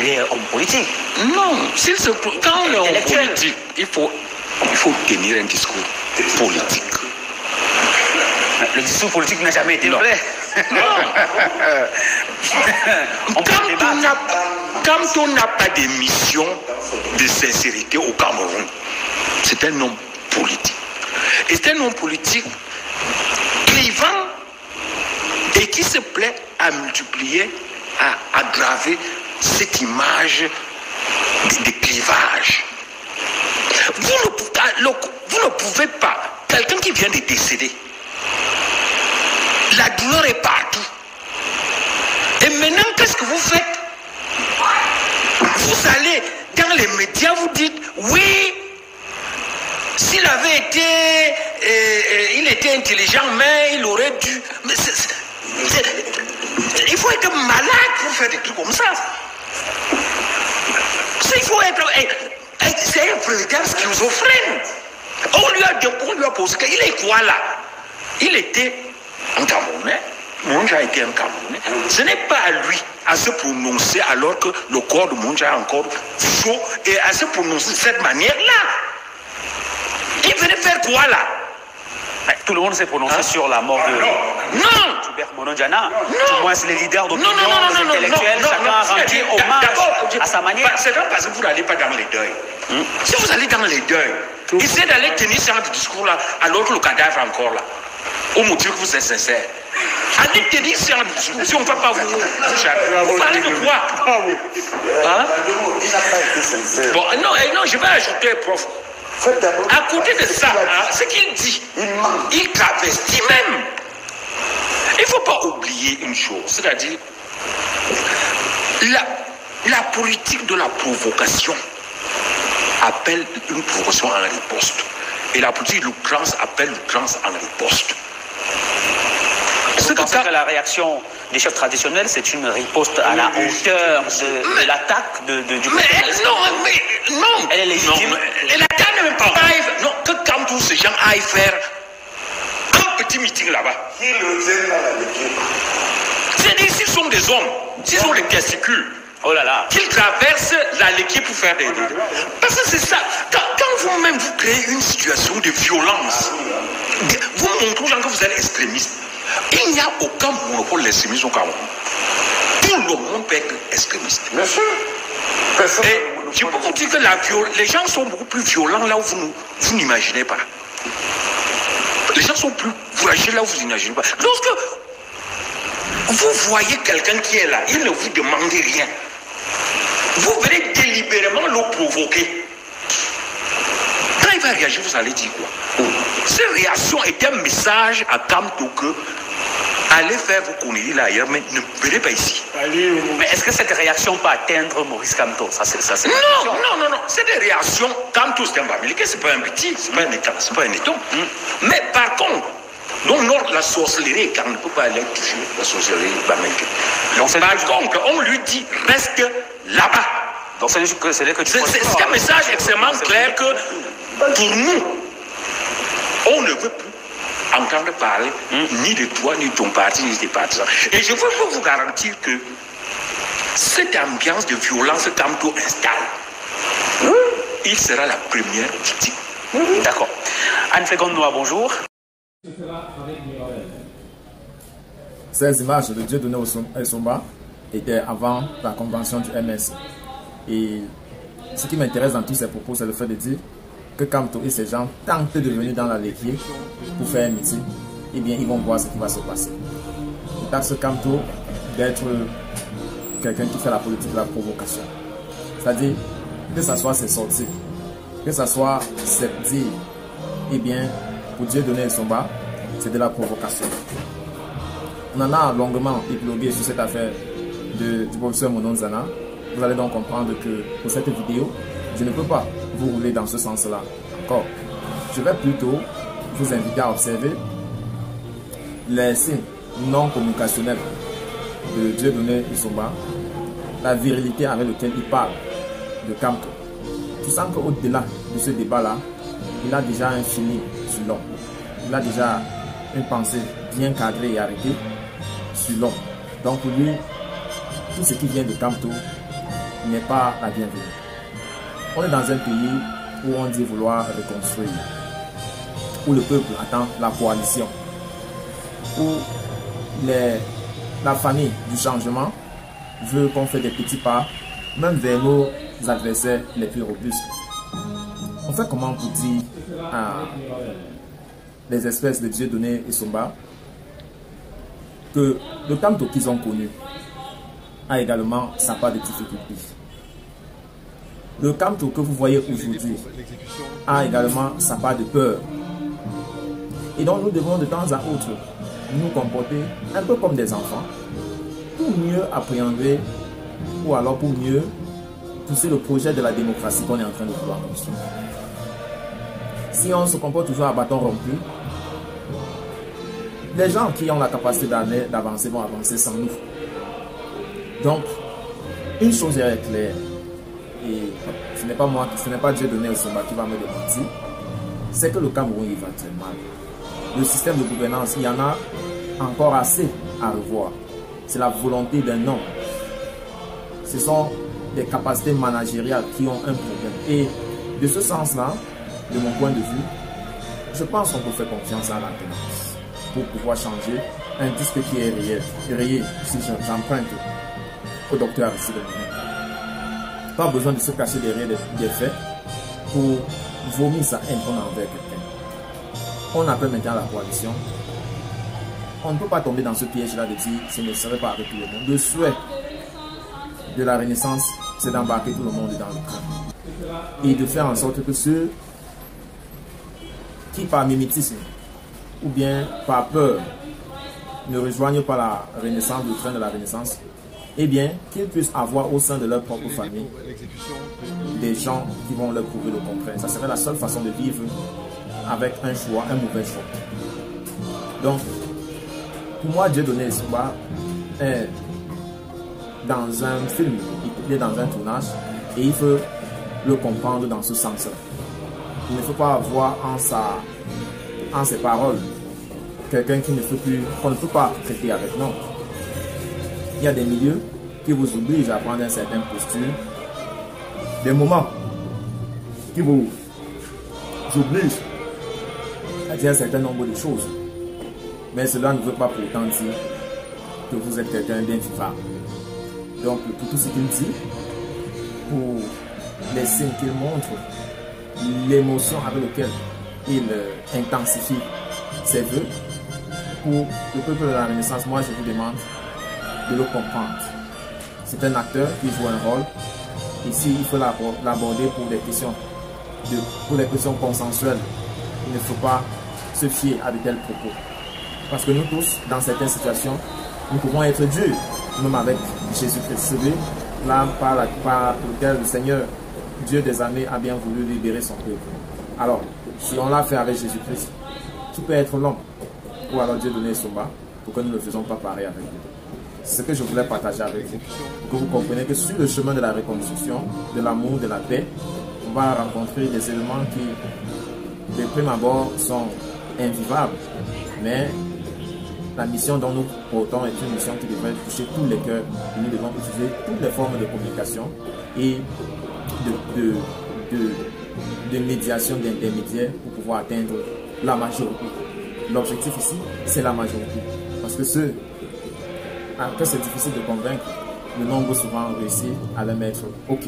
est homme politique. Non, quand on est homme politique, il faut tenir un discours politique. Le discours politique n'a jamais été vrai. Quand on n'a pas de mission de sincérité au Cameroun, c'est un homme politique. Et c'est un homme politique clivant et qui se plaît à multiplier, à aggraver cette image de clivage. Vous ne pouvez pas, quelqu'un qui vient de décéder, la douleur est partout. Et maintenant, qu'est-ce que vous faites? Vous allez dans les médias, vous dites, oui, s'il avait été, il était intelligent, mais il aurait dû... Mais il faut être malade pour faire des trucs comme ça. Il faut être... C'est un président schizophrène. On lui a posé... Il est quoi là? Il était un Camerounais. Monja était un Camerounais. Ce n'est pas à lui à se prononcer alors que le corps de Monja est encore chaud et à se prononcer de cette manière-là. Il venait faire quoi là? Tout le monde s'est prononcé sur la mort de Joubert Monondiana. Du moins, les leaders d'opinion, les intellectuels, chacun a rendu hommage à sa manière. C'est pas parce que vous n'allez pas dans les deuils. Si vous allez dans les deuils, essayez d'aller tenir ce genre de discours-là alors que le cadavre est encore là. Au motif que vous êtes sincère. Allez tenir ce genre de discours. Si on ne va pas vous parlez de quoi? Hein? Il n'a pas été sincère. Bon, non, je vais ajouter, prof. À côté de ça, ce qu'il dit, il travestit même. Il ne faut pas oublier une chose, c'est-à-dire la politique de la provocation appelle une provocation en riposte. Et la politique de l'outrance appelle l'outrance en riposte. Vous pensez que la réaction des chefs traditionnels, c'est une riposte à la hauteur de l'attaque du non. Elle est légitime. Et l'attaque n'est même pas. Non, que quand tous ces gens aillent faire un petit meeting là-bas. Qui le viennent à la lecture. C'est-à-dire, s'ils sont des hommes, s'ils ont des testicules, oh là là, qu'ils traversent la lecture pour faire des... Parce que c'est ça. Quand vous-même vous créez une situation de violence, vous montrez aux gens que vous êtes extrémiste. Il n'y a aucun monopole de l'extrémisme au Cameroun. Tout le monde peut être extrémiste. Bien sûr. Et je peux vous dire que les gens sont beaucoup plus violents là où vous n'imaginez pas. Les gens sont plus fragiles là où vous n'imaginez pas. Lorsque vous voyez quelqu'un qui est là, il ne vous demande rien. Vous venez délibérément le provoquer. Quand il va réagir, vous allez dire quoi? Cette réaction est un message à Kamto que allez faire vos conneries là ailleurs, mais ne venez pas ici. Mais est-ce que cette réaction peut atteindre Maurice Kamto? Ça, non. C'est des réactions. Kamto, c'est un Bamileke, c'est pas un petit, c'est pas un état, c'est pas un éton. Mais par contre, donc la sorcellerie, car on ne peut pas aller toucher la sorcellerie Bamileke. Donc par contre, on lui dit reste là-bas. Donc c'est un message extrêmement clair que pour nous, on ne veut plus entendre parler ni de toi, ni de ton parti, ni de tes partisans. Et je veux vous garantir que cette ambiance de violence Kamto installe, il sera la première victime. D'accord. Anne Flegon-Noa, bonjour. Ces images de Dieu donné au Somba étaient avant la convention du MS. Et ce qui m'intéresse dans tous ces propos, c'est le fait de dire que Kamto et ces gens tentent de venir dans la Léquier pour faire un meeting, eh bien ils vont voir ce qui va se passer. Il taxe Kamto d'être quelqu'un qui fait la politique de la provocation. C'est-à-dire que ce soit ses sorties, que ce soit cette dire, eh bien pour Dieu donner son bas, c'est de la provocation. On en a longuement épilogué sur cette affaire du professeur Monondiana. Vous allez donc comprendre que pour cette vidéo, je ne peux pas vous rouler dans ce sens-là. Encore, je vais plutôt vous inviter à observer les signes non communicationnels de Dieudonné Issoumba, la virilité avec laquelle il parle de Kamto. Tu sens qu'au-delà de ce débat-là, il a déjà un fini sur l'homme. Il a déjà une pensée bien cadrée et arrêtée sur l'homme. Donc pour lui, tout ce qui vient de Kamto n'est pas la bienvenue. On est dans un pays où on dit vouloir reconstruire, où le peuple attend la coalition, où la famille du changement veut qu'on fait des petits pas, même vers nos adversaires les plus robustes. On fait comment pour dire à les espèces de Dieudonné et Somba que le Kamto qu'ils ont connu a également sa part de difficultés. Le Kamto que vous voyez aujourd'hui a également sa part de peur. Et donc nous devons de temps à autre nous comporter un peu comme des enfants pour mieux appréhender ou alors pour mieux pousser le projet de la démocratie qu'on est en train de vouloir construire. Si on se comporte toujours à bâton rompu, les gens qui ont la capacité d'avancer vont avancer sans nous. Donc, une chose est claire, et ce n'est pas moi, ce n'est pas Dieudonné Somba qui va me démentir, c'est que le Cameroun il va très mal. Le système de gouvernance, il y en a encore assez à revoir. C'est la volonté d'un homme. Ce sont des capacités managériales qui ont un problème. Et de ce sens-là, de mon point de vue, je pense qu'on peut faire confiance à la tenance pour pouvoir changer un disque qui est rayé, si j'emprunte au docteur Aristide Monet. Pas besoin de se cacher derrière des faits pour vomir sa haine qu'on a envers quelqu'un. On appelle maintenant la coalition. On ne peut pas tomber dans ce piège-là de dire ce ne serait pas avec tout le monde. Le souhait de la Renaissance, c'est d'embarquer tout le monde dans le train et de faire en sorte que ceux qui par mimétisme ou bien par peur ne rejoignent pas la Renaissance, le train de la Renaissance, eh bien qu'ils puissent avoir au sein de leur propre famille des gens qui vont leur prouver le contraire. Ça serait la seule façon de vivre avec un choix, un mauvais choix. Donc, pour moi, Dieudonné Somba est dans un film, il est dans un tournage et il faut le comprendre dans ce sens-là. Il ne faut pas avoir en ses paroles quelqu'un qu'on ne peut pas traiter avec nous. Il y a des milieux qui vous obligent à prendre une certaine posture, des moments qui vous obligent à dire un certain nombre de choses. Mais cela ne veut pas pourtant dire que vous êtes quelqu'un d'invivable. Donc, pour tout ce qu'il dit, pour les signes qu'il montre, l'émotion avec laquelle il intensifie ses vœux, pour le peuple de la Renaissance, moi je vous demande de le comprendre. C'est un acteur qui joue un rôle. Ici, il faut l'aborder pour des questions consensuelles. Il ne faut pas se fier à de tels propos. Parce que nous tous, dans certaines situations, nous pouvons être durs, même avec Jésus-Christ, là par lequel le Seigneur, Dieu des armées, a bien voulu libérer son peuple. Alors, si on l'a fait avec Jésus-Christ, qui peut être l'homme, ou alors Dieudonné Somba, pour que nous ne faisons pas pareil avec lui. C'est ce que je voulais partager avec vous, pour que vous compreniez que sur le chemin de la reconstruction, de l'amour, de la paix, on va rencontrer des éléments qui, de prime abord, sont invivables, mais la mission dont nous portons est une mission qui devrait toucher tous les cœurs. Nous devons utiliser toutes les formes de communication et de médiation, d'intermédiaire pour pouvoir atteindre la majorité. L'objectif ici, c'est la majorité. Parce que après c'est difficile de convaincre, le nombre souvent réussit à le mettre OK.